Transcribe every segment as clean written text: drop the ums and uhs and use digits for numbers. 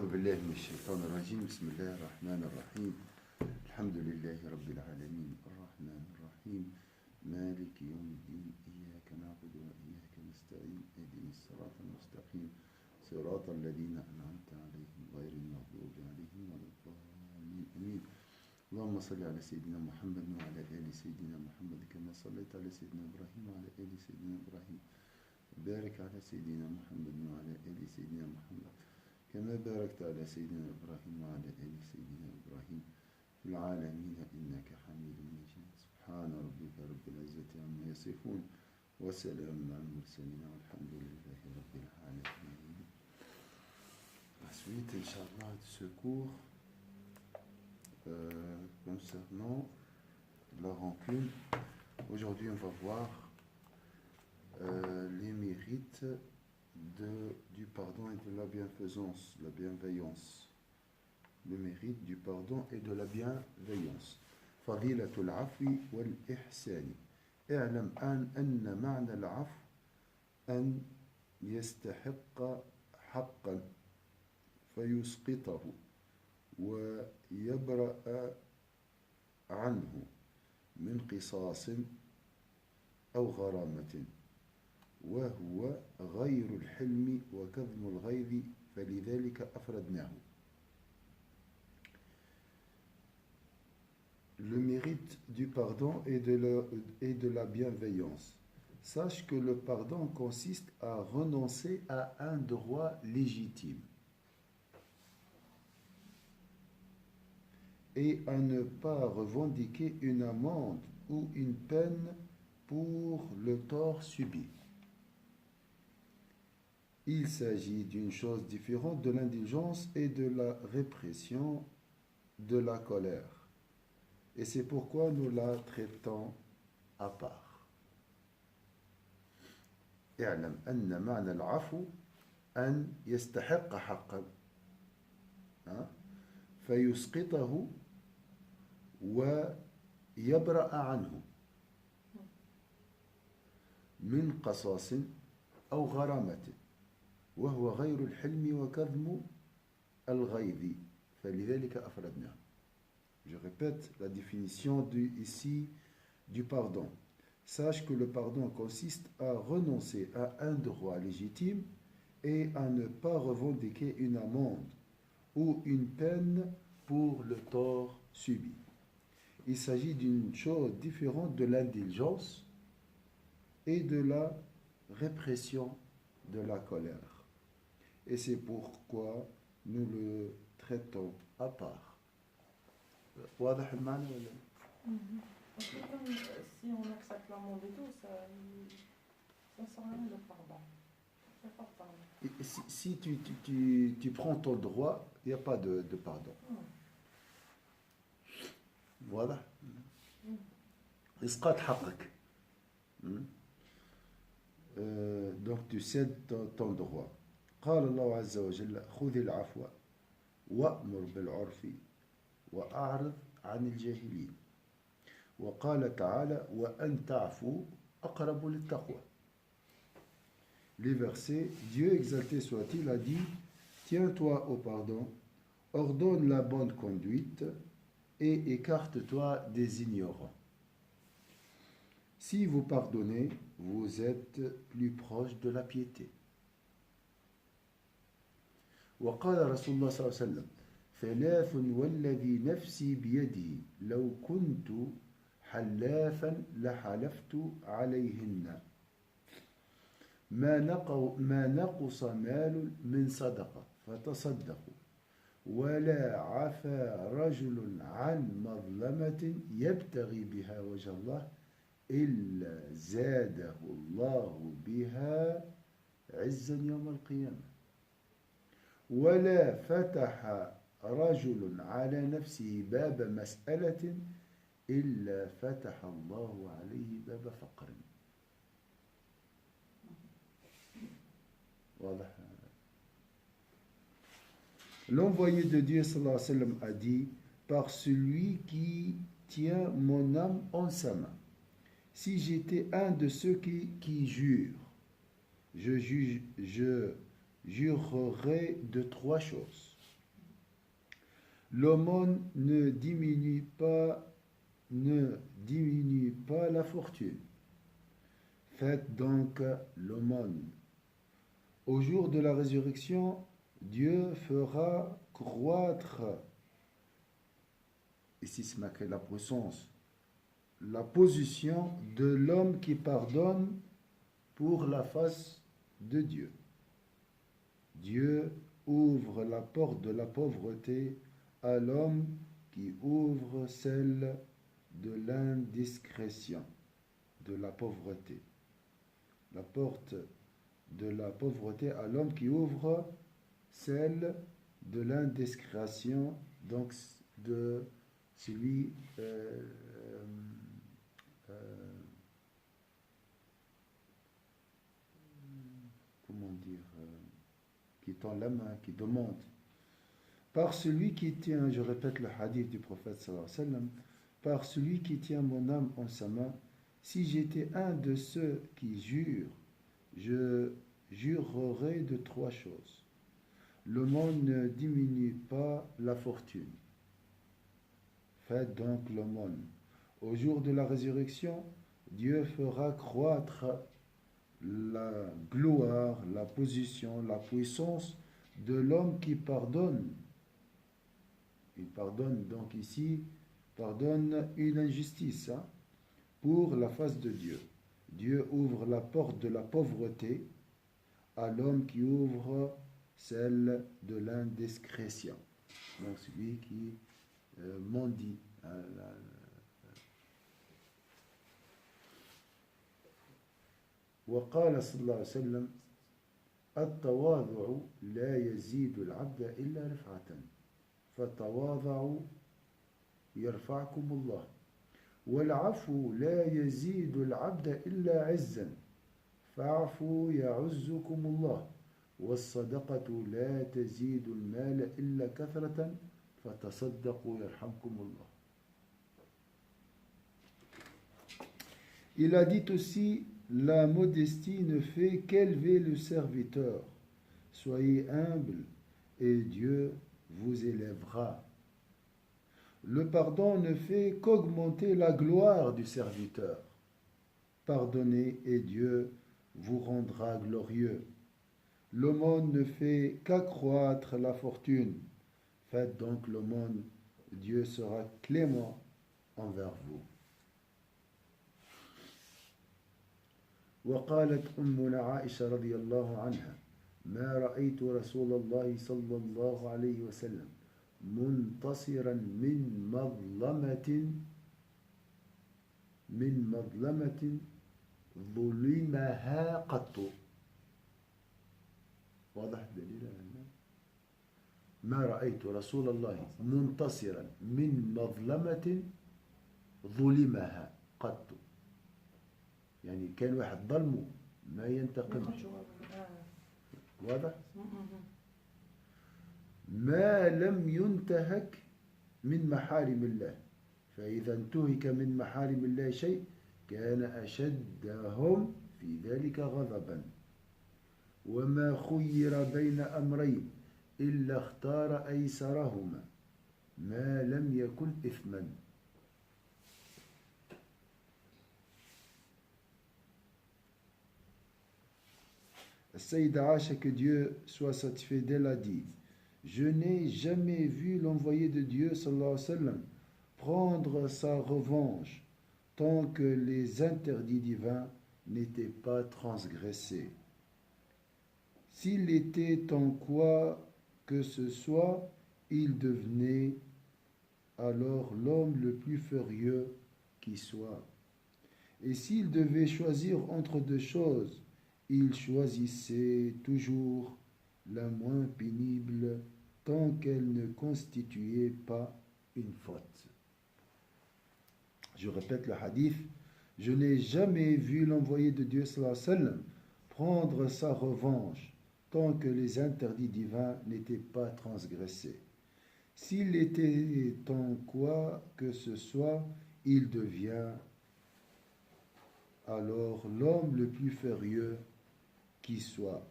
أعوذ بالله من الشيطان الرجيم بسم الله الرحمن الرحيم الحمد لله رب العالمين الرحمن الرحيم مالك يوم الدين إياك نعبد وإياك نستعين اهدنا الصراط المستقيم صراط الذين أنعمت عليهم غير المغضوب عليهم ولا الضالين آمين اللهم صل على سيدنا محمد وعلى آل سيدنا محمد كما صليت على سيدنا إبراهيم وعلى آل سيدنا إبراهيم بارك على سيدنا محمد وعلى آل سيدنا محمد كما باركت على سيدنا إبراهيم وعلى آل سيدنا إبراهيم في العالمين إنك حميد مجيد سبحان ربك رب العزة عما يصفون وسلام على المرسلين والحمد لله رب العالمين. Ensuite, Inch'Allah, de ce cours concernant la rancune. Aujourd'hui, on va voir les mérites du pardon et de la bienfaisance, la bienveillance. Le mérite du pardon et de la bienveillance. فضيلة العفو والإحسان. اعلم أن معنى العفو أن يستحق حقا فيسقطه ويبرأ عنه من قصاص أو غرامة وهو غير الحلم وكظم الغيظ فلذلك أفردناه. Le mérite du pardon et de la bienveillance. Sache que le pardon consiste à renoncer à un droit légitime et à ne pas revendiquer une amende ou une peine pour le tort subi. Il s'agit d'une chose différente de l'indulgence et de la répression de la colère. Et c'est pourquoi nous la traitons à part. اعلم أن معنى العفو أن يستحق حقا فيسقطه ويبرأ عنه من قصاص أو غرامة وهو غير الحلم وكظم الغيظ فلذلك أفردناه. Je répète la définition ici du pardon. Sache que le pardon consiste à renoncer à un droit légitime et à ne pas revendiquer une amende ou une peine pour le tort subi. Il s'agit d'une chose différente de l'indulgence et de la répression de la colère. Et c'est pourquoi nous le traitons à part. واضح المعنى ولا si on accepte l'amende et tout, ça sert à rien de pardon. Si tu prends ton droit, il n'y a pas de pardon. Voilà. إسقاط حقك. Donc tu cèdes ton droit. قال الله عز وجل خذ العفو وأمر بالعرف وأعرض عن الجاهلين وقال تعالى وأن تعفوا أقرب للتقوى. Les versets, Dieu exalté soit-il a dit tiens-toi au pardon, ordonne la bonne conduite et écarte-toi des ignorants. Si vous pardonnez, vous êtes plus proche de la piété. وقال رسول الله صلى الله عليه وسلم ثلاث والذي نفسي بيده لو كنت حلافا لحلفت عليهن ما نقص مال من صدقة فتصدقوا ولا عفا رجل عن مظلمة يبتغي بها وجه الله إلا زاده الله بها عزا يوم القيامة ولا فتح رجل على نفسه باب مسألة إلا فتح الله عليه باب فقر. واضح. L'envoyé de Dieu sallallahu alayhi wa sallam a dit par celui qui tient mon âme en sa main, si j'étais un de ceux qui jurent, je jurerai de trois choses. L'aumône ne diminue pas la fortune. Faites donc l'aumône. Au jour de la résurrection, Dieu fera croître, ici c'est marqué la puissance, la position de l'homme qui pardonne pour la face de Dieu. Dieu ouvre la porte de la pauvreté à l'homme qui ouvre celle de l'indiscrétion, de la pauvreté. La porte de la pauvreté à l'homme qui ouvre celle de l'indiscrétion, donc de celui comment dire, qui tend la main, qui demande. Par celui qui tient, je répète le hadith du prophète sallallahu alayhi wa sallam, par celui qui tient mon âme en sa main, si j'étais un de ceux qui jurent, je jurerai de 3 choses. Le monde ne diminue pas la fortune. Faites donc l'aumône. Au jour de la résurrection, Dieu fera croître la gloire, la position, la puissance de l'homme qui pardonne. Il pardonne donc ici, pardonne une injustice pour la face de Dieu. Dieu ouvre la porte de la pauvreté à l'homme qui ouvre celle de l'indiscrétion. Donc celui qui mendie. وقال صلى الله عليه وسلم التواضع لا يزيد العبد إلا رفعة فتواضعوا يرفعكم الله والعفو لا يزيد العبد إلا عزا فاعفوا يعزكم الله والصدقة لا تزيد المال إلا كثرة فتصدقوا يرحمكم الله. Il a dit aussi, la modestie ne fait qu'élever le serviteur. Soyez humble et Dieu vous élèvera. Le pardon ne fait qu'augmenter la gloire du serviteur. Pardonnez et Dieu vous rendra glorieux. L'aumône ne fait qu'accroître la fortune. Faites donc l'aumône, Dieu sera clément envers vous. وقالت أمنا عائشة رضي الله عنها ما رأيت رسول الله صلى الله عليه وسلم منتصرا من مظلمة ظلمها قط. واضح الدليل؟ ما رأيت رسول الله منتصرا من مظلمة ظلمها قط. يعني كان واحد ظلمه ما ينتقمش. واضح؟ ما لم ينتهك من محارم الله، فإذا انتهك من محارم الله شيء كان أشدهم في ذلك غضبا وما خير بين أمرين إلا اختار أيسرهما ما لم يكن إثما. Saïda Aïcha, que Dieu soit satisfait d'elle, a dit: je n'ai jamais vu l'envoyé de Dieu sallallahu alayhi wa sallam prendre sa revanche tant que les interdits divins n'étaient pas transgressés. S'il était en quoi que ce soit, il devenait alors l'homme le plus furieux qui soit. Et s'il devait choisir entre 2 choses, il choisissait toujours la moins pénible tant qu'elle ne constituait pas une faute. Je répète le hadith: je n'ai jamais vu l'envoyé de Dieu sallallahu alayhi wa sallam prendre sa revanche tant que les interdits divins n'étaient pas transgressés. S'il était en quoi que ce soit, il devient alors l'homme le plus furieux qui soit.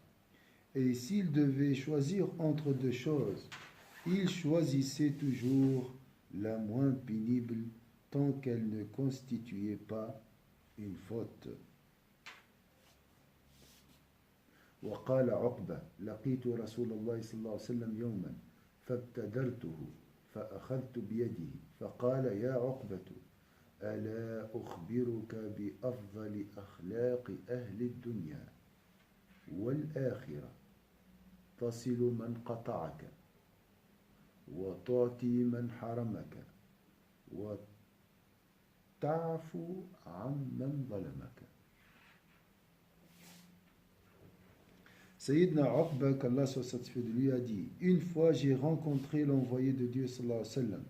Et s'il devait choisir entre 2 choses, Il choisissait toujours la moins pénible tant qu'elle ne constituait pas une faute. وقال عقبة لقيت رسول الله صلى الله عليه وسلم يوما فابتدرته فأخذت بيده فقال يا عقبة ألا أخبرك بأفضل أخلاق أهل الدنيا والآخرة تصل من قطعك وتعطي من حرمك وتعفو عمن ظلمك. Sayyidina Uqba, qu'Allah soit satisfait de lui, a dit: Une fois j'ai rencontré l'envoyé de Dieu sallallahu alayhi wa sallam,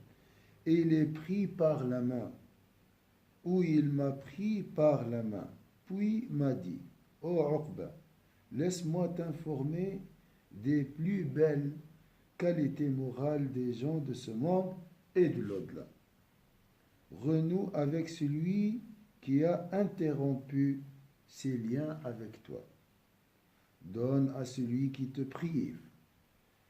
et il est pris par la main, ou il m'a pris par la main, puis m'a dit: Ô Uqba, laisse-moi t'informer des plus belles qualités morales des gens de ce monde et de l'au-delà. Renoue avec celui qui a interrompu ses liens avec toi. Donne à celui qui te prive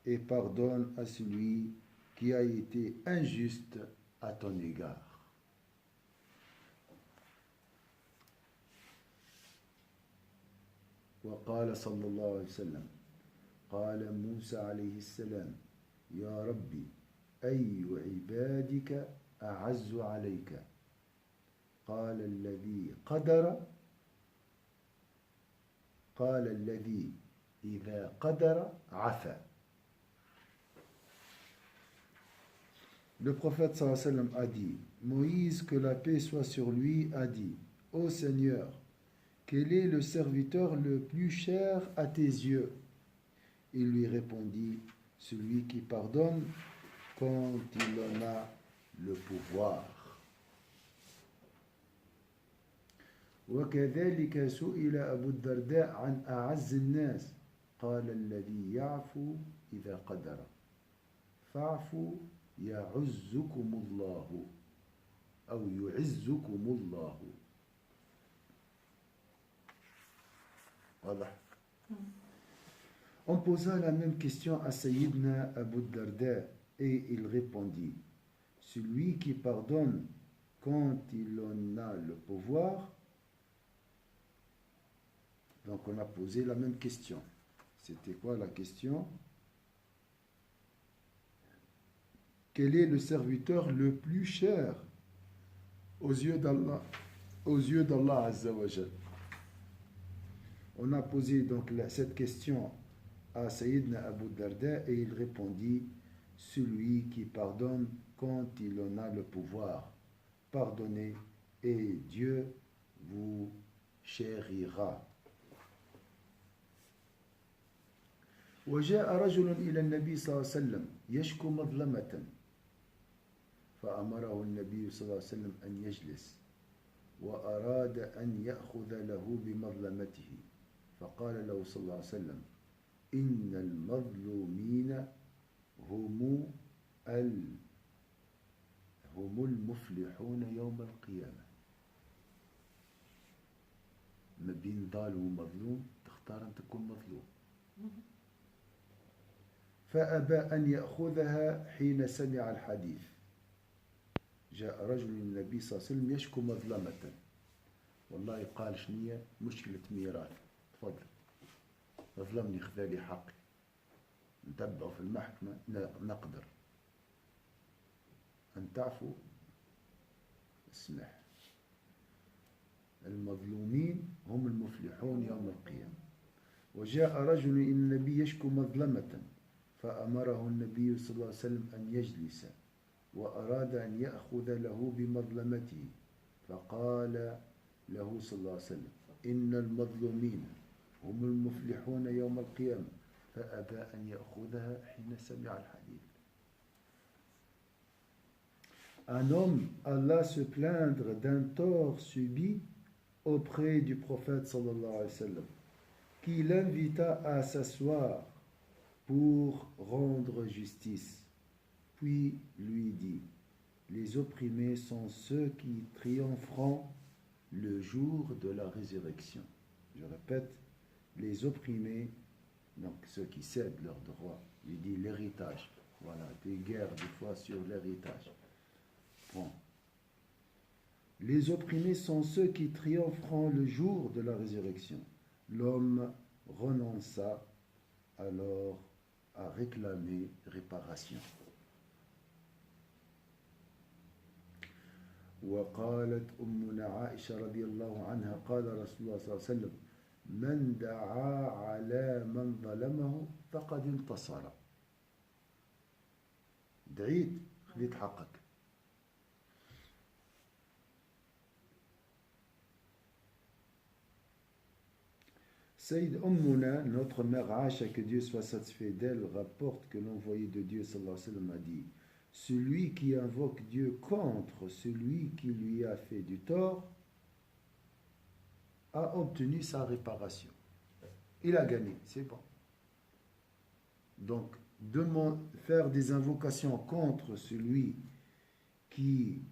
et pardonne à celui qui a été injuste à ton égard. وقال صلى الله عليه وسلم قال موسى عليه السلام يا ربي أي عبادك أعز عليك قال الذي إذا قدر عفا. Le prophète sallallahu alayhi wa sallam a dit, Moïse, que la paix soit sur lui, a dit: Ô Seigneur, quel est le serviteur le plus cher à tes yeux? Il lui répondit: celui qui pardonne quand il en a le pouvoir. وكذلك سئل أبو الدرداء عن أعز الناس قال الذي يعفو إذا قدر فاعفوا يعزكم الله أو يعزكم الله. واضح. On posa la même question à Sayyidina Abu Darda et il répondit: celui qui pardonne quand il en a le pouvoir. Donc on a posé la même question. C'était quoi la question? Quel est le serviteur le plus cher aux yeux d'Allah Azza wa Jal? On a posé donc cette question à Sayyidina Abu Darda et il répondit: celui qui pardonne quand il en a le pouvoir. Pardonnez et Dieu vous chérira. وجاء رجل إلى النبي صلى الله عليه وسلم يشكو مظلمة فأمره النبي صلى الله عليه وسلم أن يجلس وأراد أن يأخذ له بمظلمته فقال له صلى الله عليه وسلم: إن المظلومين هم المفلحون يوم القيامة. ما بين ظالم ومظلوم تختار أن تكون مظلوم. فأبى أن يأخذها حين سمع الحديث. جاء رجل للنبي صلى الله عليه وسلم يشكو مظلمة. والله قال شنية مشكلة ميراث، تفضل ظلمني خذالي حقي، نتبعه في المحكمة نقدر أن تعفو اسمح. المظلومين هم المفلحون يوم القيامة. وجاء رجل إلى النبي يشكو مظلمة فأمره النبي صلى الله عليه وسلم أن يجلس وأراد أن يأخذ له بمظلمته فقال له صلى الله عليه وسلم: إن المظلومين هم المفلحون يوم القيامة فأبى أن يأخذها حين سمع الحديث. Un homme alla se plaindre d'un tort subi auprès du prophète sallallahu alayhi wa sallam, qui l'invita à s'asseoir pour rendre justice. Puis lui dit: les opprimés sont ceux qui triompheront le jour de la résurrection. Je répète, les opprimés, donc ceux qui cèdent leurs droits, il dit l'héritage, Voilà, des guerres des fois sur l'héritage. Bon. Les opprimés sont ceux qui triompheront le jour de la résurrection. L'homme renonça alors à réclamer réparation. وقالت أمنا عائشة رضي الله عنها قال رسول الله صلى الله عليه وسلم من دعا على من ظلمه فقد انتصر. دعيت خذيت حقك. Saïd Ummuna, notre mère Aïcha, que Dieu soit satisfait d'elle, rapporte que l'envoyé de Dieu sallallahu alayhi wa sallam a dit: celui qui invoque Dieu contre celui qui lui a fait du tort a obtenu sa réparation. Il a gagné, c'est bon. Donc, faire des invocations contre celui qui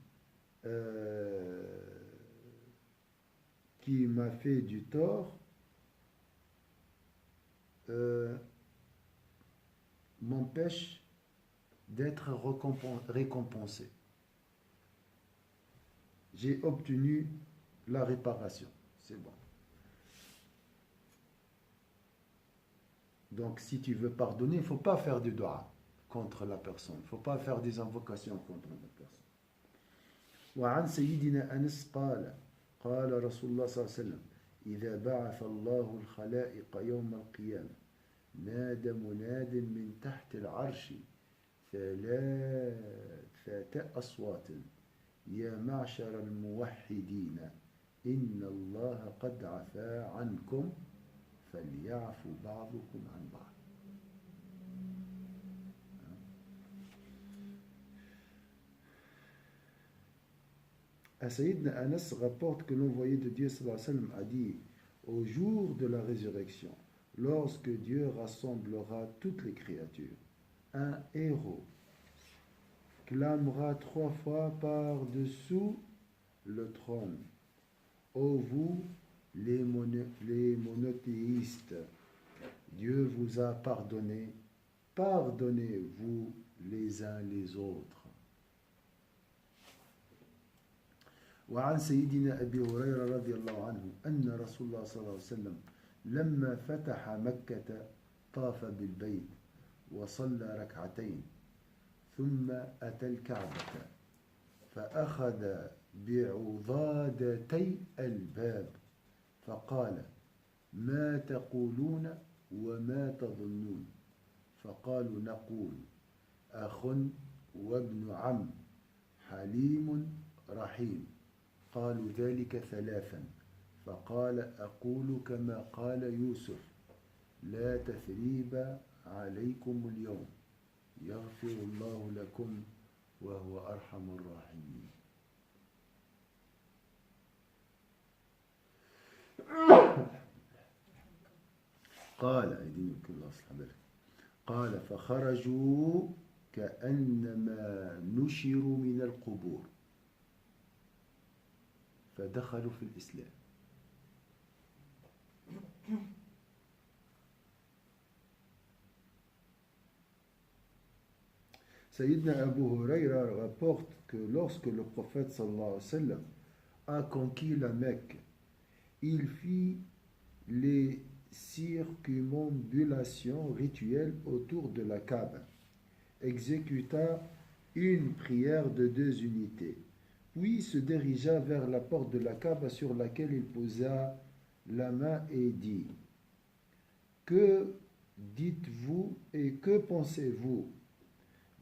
m'a fait du tort m'empêche d'être récompensé. J'ai obtenu la réparation. C'est bon. Donc, si tu veux pardonner, il ne faut pas faire du dua contre la personne. Il ne faut pas faire des invocations contre la personne. وعن سيدنا أنس قال قال رسول الله صلى الله عليه وسلم إذا بعث الله الخلائق يوم القيامة نادى مناد من تحت العرش ثلاثة أصوات يا معشر الموحدين إن الله قد عفا عنكم فليعفو بعضكم عن بعض. Sayyidina Anas rapporte que l'envoyé de Dieu sallallahu alayhi wa sallam a dit: au jour de la résurrection, lorsque Dieu rassemblera toutes les créatures, un héros clamera 3 fois par-dessous le trône: ô vous les monothéistes, Dieu vous a pardonné, pardonnez-vous les uns les autres. وعن سيدنا أبي هريرة رضي الله عنه أن رسول الله صلى الله عليه وسلم لما فتح مكة طاف بالبيت وصلى ركعتين ثم أتى الكعبة فأخذ بعضادتي الباب فقال ما تقولون وما تظنون فقالوا نقول أخ وابن عم حليم رحيم قالوا ذلك 3 فقال أقول كما قال يوسف لا تثريب عليكم اليوم يغفر الله لكم وهو أرحم الراحمين. قال فخرجوا كأنما نشروا من القبور فدخلوا في الإسلام. Sayyidina Abu Huraira rapporte que lorsque le prophète sallallahu alayhi wa sallam a conquis la Mecque, il fit les circumambulations rituelles autour de la Kaaba, exécuta une prière de 2 unités, puis se dirigea vers la porte de la Kaaba sur laquelle il posa la main et dit: que dites-vous et que pensez-vous?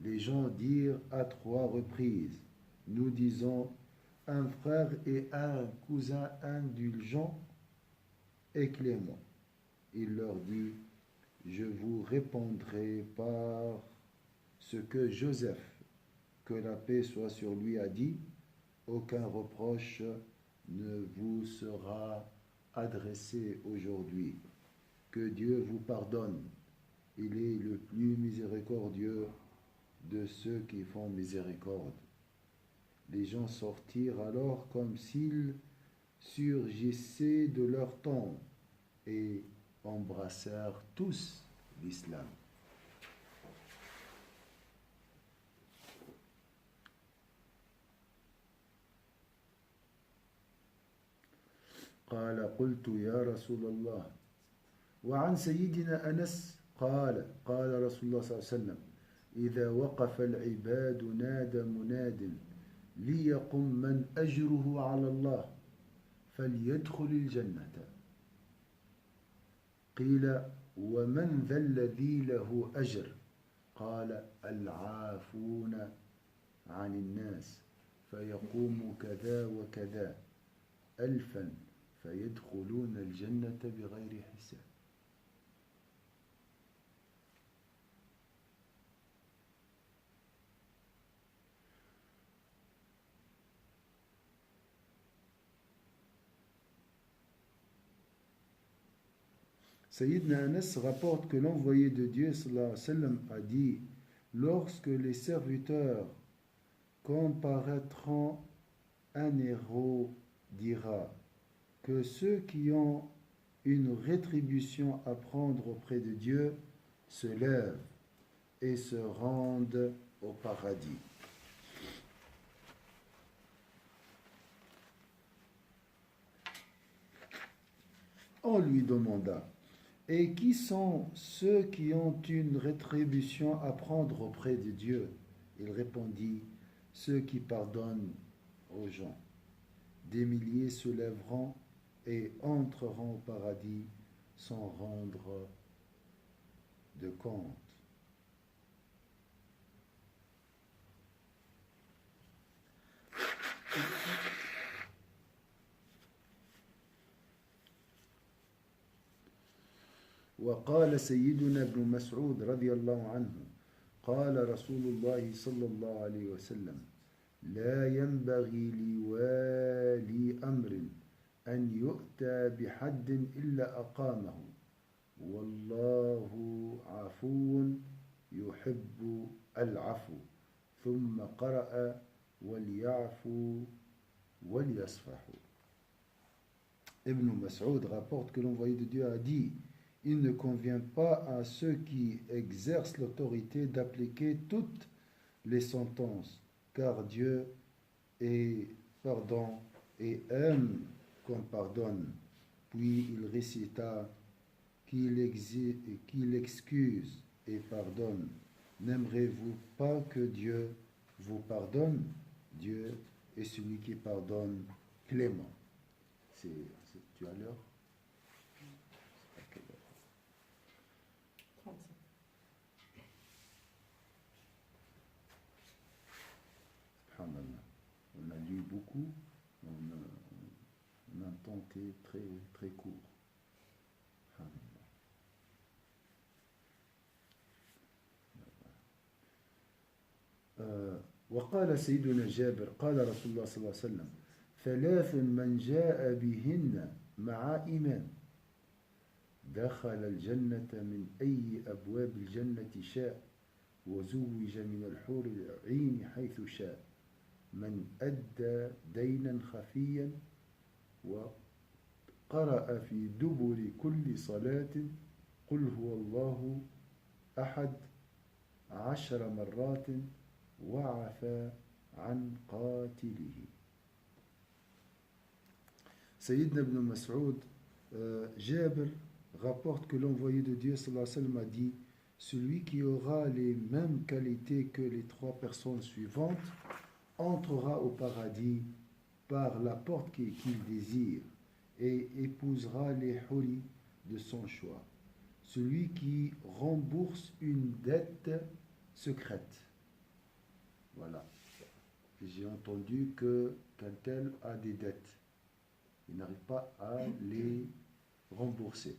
Les gens dirent à 3 reprises: nous disons un frère et un cousin indulgent et clément. Il leur dit: je vous répondrai par ce que Joseph, que la paix soit sur lui, a dit: aucun reproche ne vous sera adressé aujourd'hui. Que Dieu vous pardonne. Il est le plus miséricordieux de ceux qui font miséricorde. Les gens sortirent alors comme s'ils surgissaient de leur tombe et embrassèrent tous l'islam. قال قلت يا رسول الله. وعن سيدنا أنس قال قال رسول الله صلى الله عليه وسلم إذا وقف العباد نادى مناد ليقم من أجره على الله فليدخل الجنة. قيل ومن ذا الذي له أجر؟ قال العافون عن الناس فيقوم كذا وكذا 1000 فيدخلون الجنة بغير حساب. Sayyidina Anas rapporte que l'envoyé de Dieu sallallahu alayhi wa sallam a dit lorsque les serviteurs comparaîtront, un héros dira que ceux qui ont une rétribution à prendre auprès de Dieu se lèvent et se rendent au paradis. On lui demanda et qui sont ceux qui ont une rétribution à prendre auprès de Dieu? Il répondit ceux qui pardonnent aux gens. Des milliers se lèveront et entreront au paradis sans rendre de compte. وقال سيدنا ابن مسعود رضي الله عنه قال رسول الله صلى الله عليه وسلم لا ينبغي لوالي أمر أن يؤتى بحد إلا أقامه والله عفو يحب العفو ثم قرأ وليعفوا وليصفحوا. Ibn Mas'ud rapporte que l'envoyé de Dieu a dit il ne convient pas à ceux qui exercent l'autorité d'appliquer toutes les sentences, car Dieu est pardon et aime qu'on pardonne. Puis il récita qu'il excuse et pardonne. N'aimerez-vous pas que Dieu vous pardonne? Dieu est celui qui pardonne clément. Tu as l'heure? 37. Subhanallah. On a lu beaucoup, on a un temps très, très court. وقال سيدنا جابر قال رسول الله صلى الله عليه وسلم 3 من جاء بهن مع إيمان دخل الجنة من أي أبواب الجنة شاء وزوج من الحور العين حيث شاء من أدى دينا خفيا وقرأ في دبر كل صلاة قل هو الله أحد 10 مرات وعفى عن قاتله. Sayyidna ibn Mas'ud, Jabir rapporte que l'envoyé de Dieu sallallahu alayhi wa sallam a dit celui qui aura les mêmes qualités que les 3 personnes suivantes entrera au paradis par la porte qu'il désire et épousera les houris de son choix. Celui qui rembourse une dette secrète. Voilà. J'ai entendu que qu'un tel a des dettes. Il n'arrive pas à les rembourser.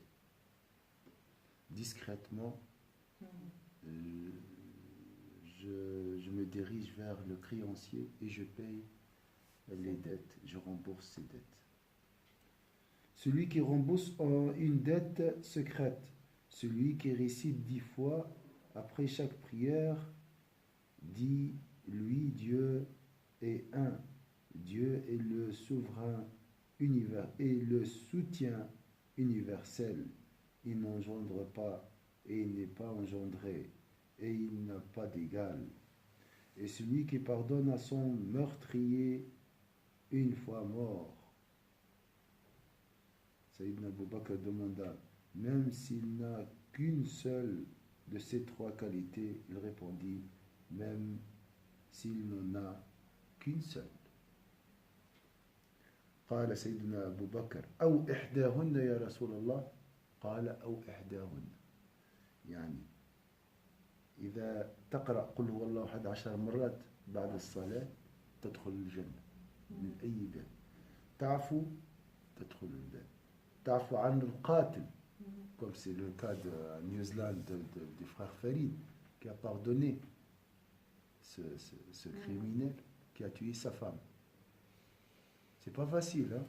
Discrètement, je me dirige vers le créancier et je paye les dettes, je rembourse ces dettes. Celui qui rembourse une dette secrète, celui qui récite 10 fois après chaque prière, dit lui Dieu est un, Dieu est le souverain univers et le soutien universel. Il n'engendre pas et il n'est pas engendré et il n'a pas d'égal. Et celui qui pardonne à son meurtrier une fois mort, Sayyidina Abu Bakr demanda, même s'il n'a qu'une seule de ces trois qualités, il répondit, même s'il n'en a qu'une seule. قال سيدنا أبو بكر أو إحداهن يا رسول الله قال أو إحداهن يعني إذا تقرأ قل هو الله 11 مرات بعد الصلاة تدخل الجنة من أي باب تعفو تدخل الباب تعفو عن القاتل comme c'est le cas de New Zealand du frère Farid qui a pardonné ce criminel qui a tué sa femme. C'est pas facile, hein?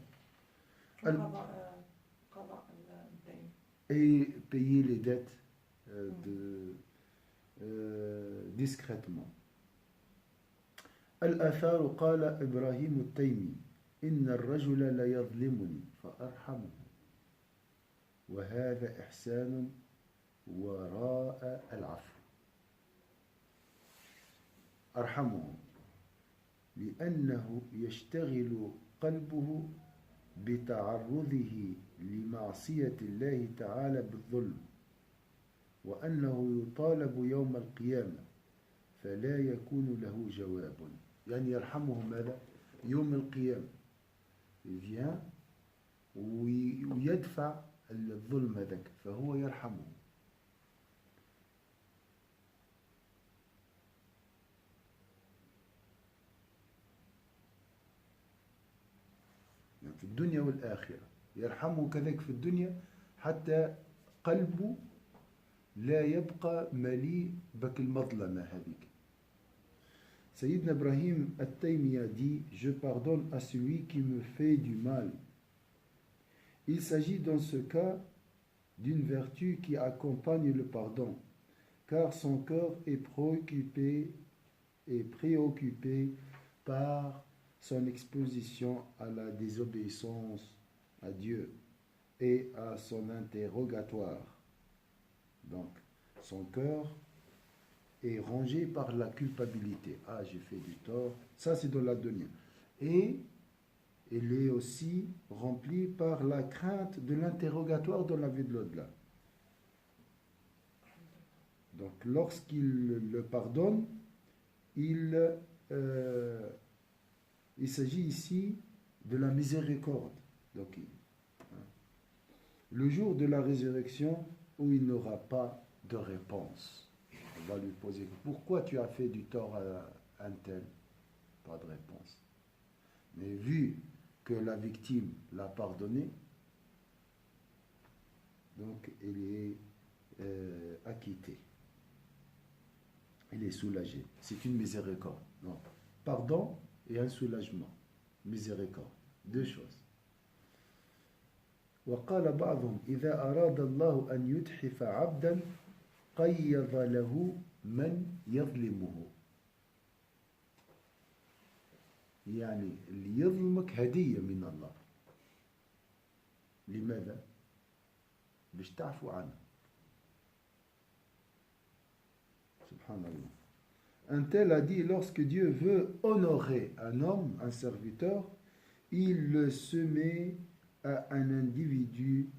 Et payer les dettes discrètement. الآثار قال إبراهيم التيمي إن الرجل لا يظلمني فأرحمه وهذا إحسان وراء العفو أرحمه لأنه يشتغل قلبه بتعرضه لمعصية الله تعالى بالظلم وأنه يطالب يوم القيامة فلا يكون له جواب يعني يرحمه ماذا؟ يوم القيامة vient ويدفع الظلم هذاك فهو يرحمه. في الدنيا والآخرة يرحمه كذلك في الدنيا حتى قلبه لا يبقى مليء بك المظلمة هذيك. Sayyidina Ibrahim At-Taymi a dit « Je pardonne à celui qui me fait du mal ». Il s'agit dans ce cas d'une vertu qui accompagne le pardon, car son cœur est préoccupé par son exposition à la désobéissance à Dieu et à son interrogatoire. Donc, son cœur est rongé par la culpabilité. Ah, j'ai fait du tort. Ça, c'est dans la dunya. Et il est aussi rempli par la crainte de l'interrogatoire dans la vie de l'au-delà. Donc, lorsqu'il le pardonne, il s'agit ici de la miséricorde. Donc, le jour de la résurrection où il n'aura pas de réponse. On va lui poser « Pourquoi tu as fait du tort à un tel ?» Pas de réponse. Mais vu que la victime l'a pardonné, donc il est acquitté. Il est soulagé. C'est une miséricorde. Donc, pardon et un soulagement. Miséricorde. Deux choses. وقال بعضهم إذا أراد الله أن يتحف عبدا قيض له من يظلمه. يعني اللي يظلمك هدية من الله. لماذا؟ باش تعفو عنه. Subhanallah. Un tel a dit lorsque Dieu veut honorer un homme, un serviteur, il le soumet à un individu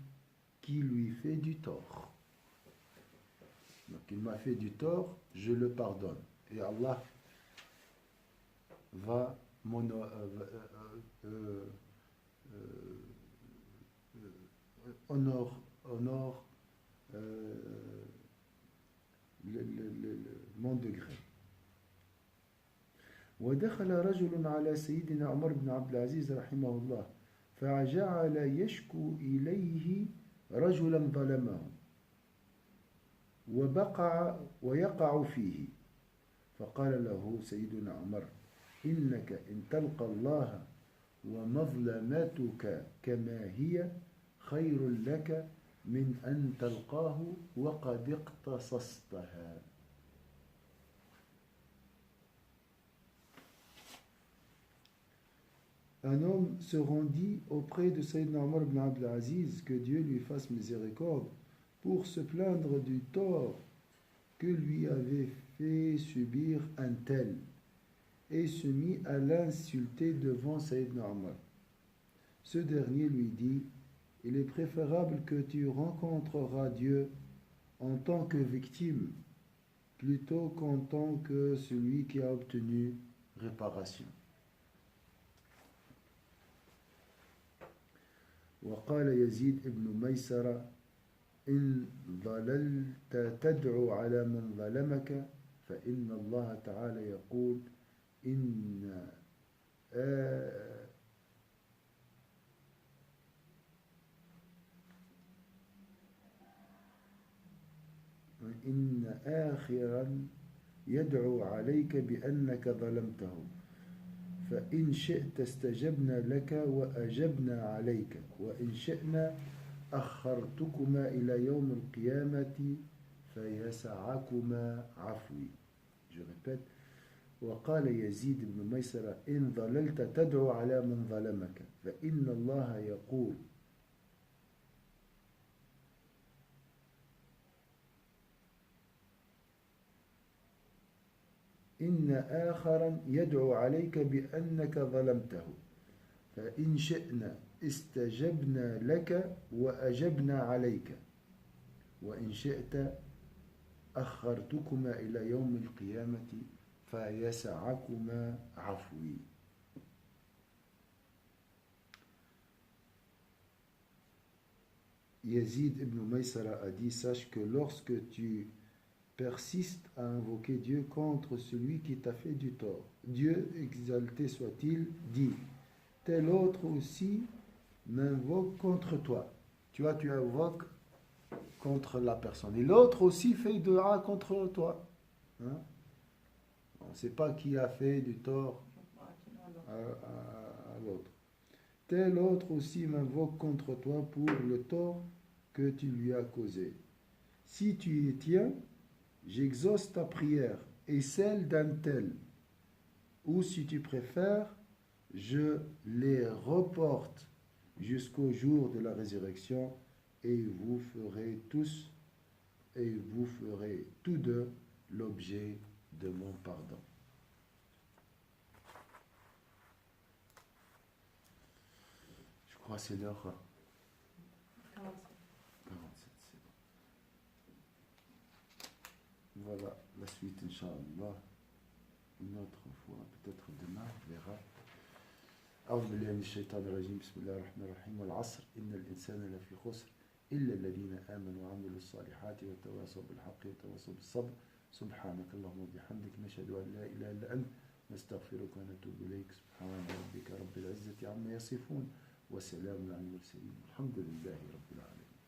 qui lui fait du tort. Donc il m'a fait du tort, je le pardonne. Et Allah va honore mon degré. ودخل رجل على سيدنا عمر بن عبد العزيز رحمه الله فجعل يشكو إليه رجلا ظلمه ويقع فيه فقال له سيدنا عمر إنك إن تلقى الله ومظلمتك كما هي خير لك من أن تلقاه وقد اقتصصتها. Un homme se rendit auprès de Sayyidina Omar ibn Abdul Aziz, que Dieu lui fasse miséricorde, pour se plaindre du tort que lui avait fait subir un tel, et se mit à l'insulter devant Sayyidina Omar. Ce dernier lui dit: il est préférable que tu rencontreras Dieu en tant que victime plutôt qu'en tant que celui qui a obtenu réparation. وقال يزيد ابن ميسرة إن ضللت تدعو على من ظلمك فإن الله تعالى يقول إن آخرا يدعو عليك بأنك ظلمته فإن شئت استجبنا لك وأجبنا عليك وإن شئنا أخرتكما إلى يوم القيامة فيسعكما عفوي. Je répète. وقال يزيد بن ميسرة إن ضللت تدعو على من ظلمك فإن الله يقول إن آخرا يدعو عليك بأنك ظلمته فإن شئنا استجبنا لك وأجبنا عليك وإن شئت أخرتكما إلى يوم القيامة فيسعكما عفوي. Yazid ibn Maysara a dit, sache que lorsque tu persistes à invoquer Dieu contre celui qui t'a fait du tort, Dieu, exalté soit-il, dit, tel autre aussi m'invoque contre toi. Tu vois, tu invoques contre la personne. Et l'autre aussi fait dua contre toi. Hein? On ne sait pas qui a fait du tort à l'autre. Tel autre aussi m'invoque contre toi pour le tort que tu lui as causé. Si tu y tiens, j'exauce ta prière et celle d'un tel. Ou si tu préfères, je les reporte jusqu'au jour de la résurrection et vous ferez tous deux l'objet de mon pardon. Je crois que c'est l'heure 47, c'est bon. Voilà la suite, Inch'Allah. Une autre fois, peut-être demain, on verra. أعوذ بالله من الشيطان الرجيم بسم الله الرحمن الرحيم والعصر إن الإنسان لفي خسر إلا الذين آمنوا وعملوا الصالحات وتواصوا بالحق وتواصوا بالصبر سبحانك اللهم وبحمدك نشهد أن لا إله إلا أنت نستغفرك ونتوب إليك سبحان ربك رب العزة عما يصفون وسلام على المرسلين الحمد لله رب العالمين.